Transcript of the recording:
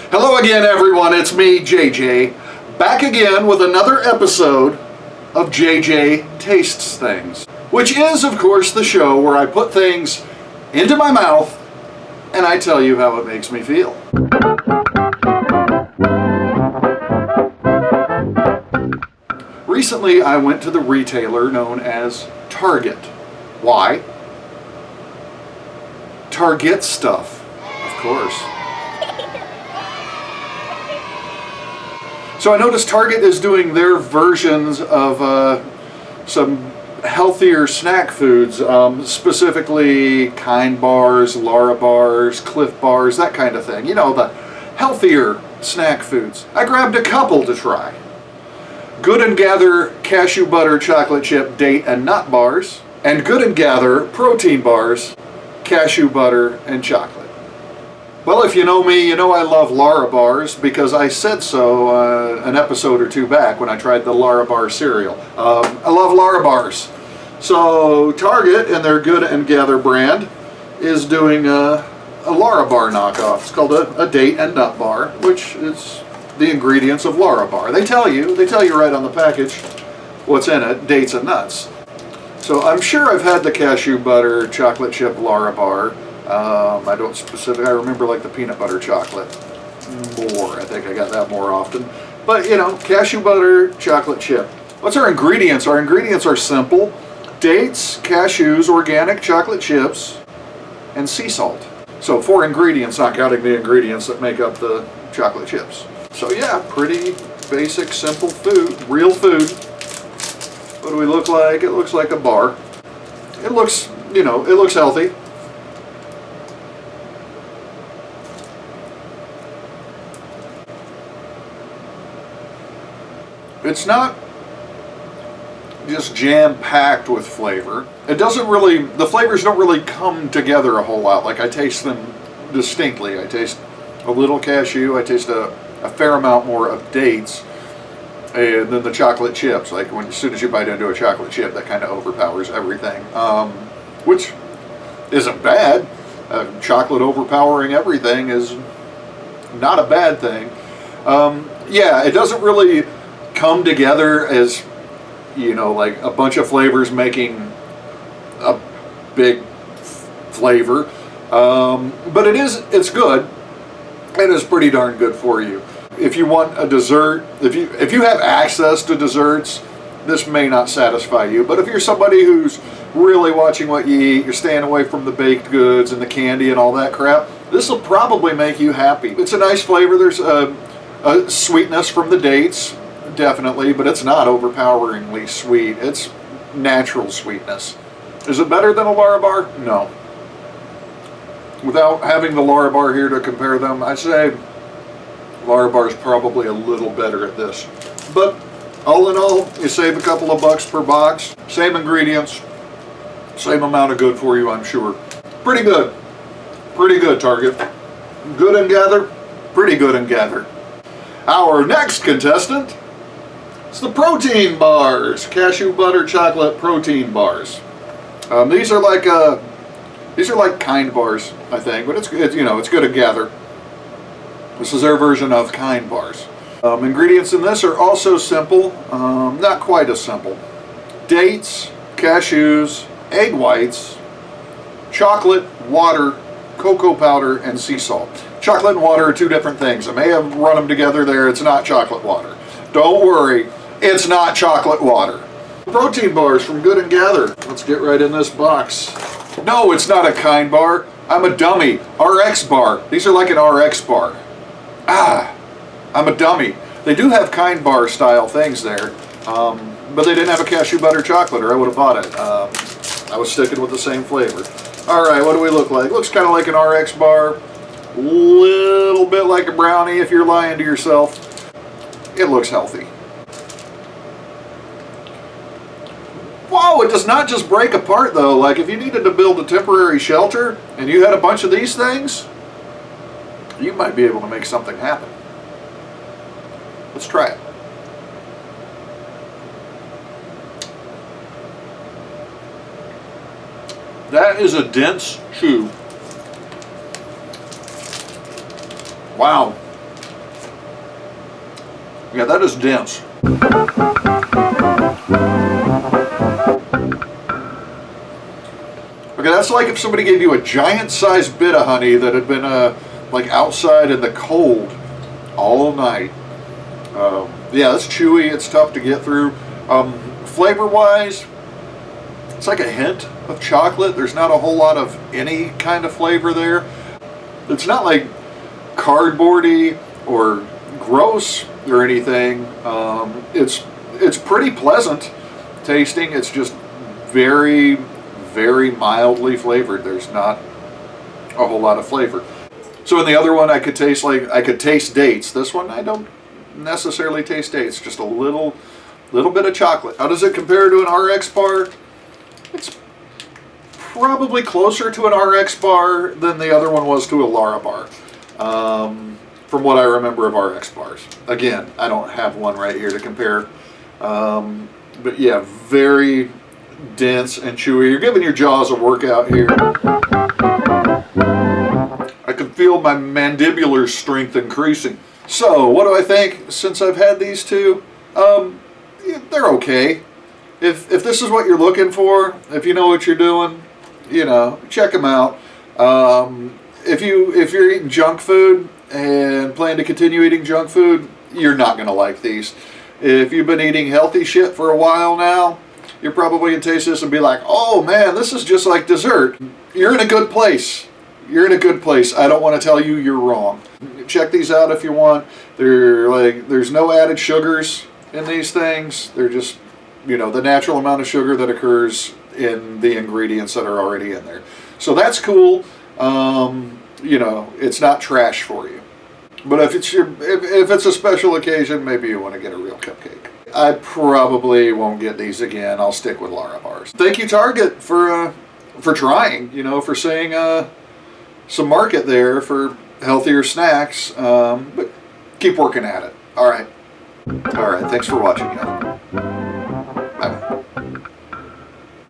Hello again, everyone. It's me, JJ, back again with another episode of JJ Tastes Things, which is, of course, the show where I put things into my mouth and I tell you how it makes me feel. Recently, I went to the retailer known as Target. Why? Target stuff, of course. So I noticed Target is doing their versions of some healthier snack foods, specifically Kind bars, Larabars, Cliff bars, that kind of thing. You know, the healthier snack foods. I grabbed a couple to try. Good & Gather cashew butter chocolate chip date and nut bars, and Good & Gather protein bars, cashew butter and chocolate. Well, if you know me, you know I love Larabars because I said so an episode or two back when I tried the Larabar cereal. I love Larabars. So Target and their Good & Gather brand is doing a Larabar knockoff. It's called a date and nut bar, which is the ingredients of Larabar. They tell you right on the package what's in it, dates and nuts. So I'm sure I've had the cashew butter chocolate chip Larabar. I remember like the peanut butter chocolate more. I think I got that more often. But you know, cashew butter chocolate chip. What's our ingredients? Our ingredients are simple. Dates, cashews, organic chocolate chips, and sea salt. So 4 ingredients, not counting the ingredients that make up the chocolate chips. So yeah, pretty basic, simple food, real food. What do we look like? It looks like a bar. It looks, you know, it looks healthy. It's not just jam-packed with flavor. It doesn't really, the flavors don't really come together a whole lot. Like I taste them distinctly. I taste a little cashew, I taste a fair amount more of dates, and then the chocolate chips. Like as soon as you bite into a chocolate chip, that kind of overpowers everything, which isn't bad. Chocolate overpowering everything is not a bad thing. Yeah, it doesn't really come together as, you know, like a bunch of flavors making a big flavor, but it's good. It is pretty darn good for you. If you want a dessert, if you have access to desserts, this may not satisfy you. But if you're somebody who's really watching what you eat, you're staying away from the baked goods and the candy and all that crap, this will probably make you happy. It's a nice flavor. There's a sweetness from the dates, definitely, but it's not overpoweringly sweet. It's natural sweetness. Is it better than a Larabar? No. Without having the Larabar here to compare them, I'd say Larabar is probably a little better at this. But all in all, you save a couple of bucks per box. Same ingredients, same amount of good for you, I'm sure. Pretty good. Pretty good, Target. Good & Gather? Pretty Good & Gather. Our next contestant is the protein bars. Cashew butter chocolate protein bars. These are like Kind bars, I think, but it's you know, it's Good & Gather. This is their version of Kind bars. Ingredients in this are also simple, not quite as simple. Dates, cashews, egg whites, chocolate, water, cocoa powder, and sea salt. Chocolate and water are 2 different things. I may have run them together there. It's not chocolate water. Don't worry, it's not chocolate water. Protein bars from Good & Gather. Let's get right in this box. No, it's not a Kind bar. I'm a dummy. RxBAR. These are like an RxBAR. I'm a dummy. They do have Kind bar style things there, but they didn't have a cashew butter chocolate, or I would have bought it. I was sticking with the same flavor. All right, what do we look like? Looks kind of like an RxBAR. Little bit like a brownie if you're lying to yourself. It looks healthy. Whoa, it does not just break apart though. Like if you needed to build a temporary shelter and you had a bunch of these things, you might be able to make something happen. Let's try it. That is a dense chew. Wow. Yeah, that is dense. Okay, that's like if somebody gave you a giant-sized bit of honey that had been like outside in the cold all night. Yeah, it's chewy. It's tough to get through. Flavor-wise, it's like a hint of chocolate. There's not a whole lot of any kind of flavor there. It's not like cardboardy or gross or anything. It's pretty pleasant tasting. It's just very, very mildly flavored. There's not a whole lot of flavor. So in the other one, I could taste dates. This one, I don't necessarily taste dates. Just a little bit of chocolate. How does it compare to an RxBAR? It's probably closer to an RxBAR than the other one was to a larabar. From what I remember of RxBARs. Again, I don't have one right here to compare. But yeah, very dense and chewy. You're giving your jaws a workout here. I can feel my mandibular strength increasing. So, what do I think since I've had these two? Yeah, they're okay. If this is what you're looking for, if you know what you're doing, you know, check them out. If you're eating junk food and plan to continue eating junk food, you're not going to like these. If you've been eating healthy shit for a while now, you're probably going to taste this and be like, oh man, this is just like dessert. You're in a good place. You're in a good place. I don't want to tell you you're wrong. Check these out if you want. There's no added sugars in these things. They're just, you know, the natural amount of sugar that occurs in the ingredients that are already in there. So that's cool. You know, it's not trash for you. But if it's a special occasion, maybe you want to get a real cupcake. I probably won't get these again. I'll stick with larabars. Thank you, Target, for trying. You know, for saying some market there for healthier snacks. But keep working at it. All right. Thanks for watching, y'all.